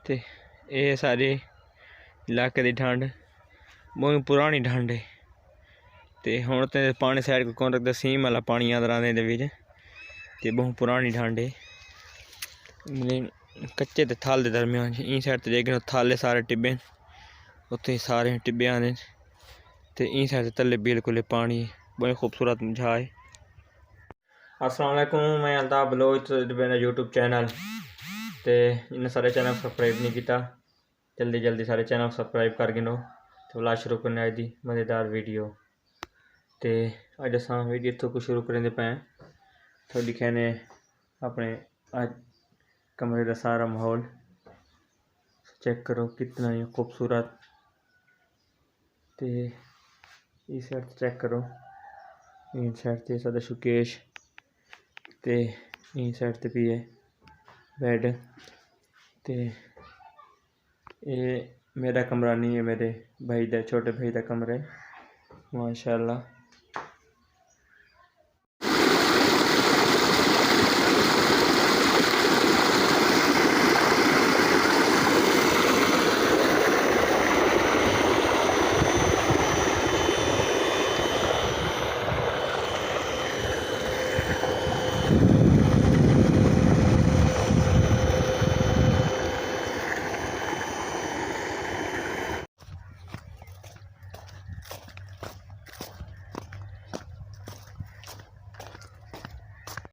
ते ये सारे इलाके की ठंड बहुत पुरानी ठंड है। तो हुण तो पानी साइड को कौन रखता, सीम वाला पानी आंदा रहा तो बहुत पुरानी ठंड है। कच्चे तो थल के दरम्यान ई साइड तो देखें थल सारे टिब्बे उत्थे सारे टिब्बे आने तो ई साइड तले बिल्कुल पानी है। बड़ी खूबसूरत जगह है। अस्सलाम वालेकुम, मैं अल्ताफ बलोच, मेरा यूट्यूब चैनल ते इन्हें सारे चैनल सब्सक्राइब नहीं किया, जल्दी जल्दी सारे चैनल सब्सक्राइब कर गिनो। तो ला शुरू करने आज दी मज़ेदार वीडियो। तो अज अस वीडियो इतों कुछ शुरू करें पे तो दिखाने अपने अज कमरे का सारा माहौल चेक करो कितना ही खूबसूरत। तो इस साइड चेक करो, इन साइड से सादा शुकेश ते इन साइड ते भी है बेड। ते ये मेरा कमरा नहीं है, मेरे भाई का छोटे भाई का कमरा है। माशाल्लाह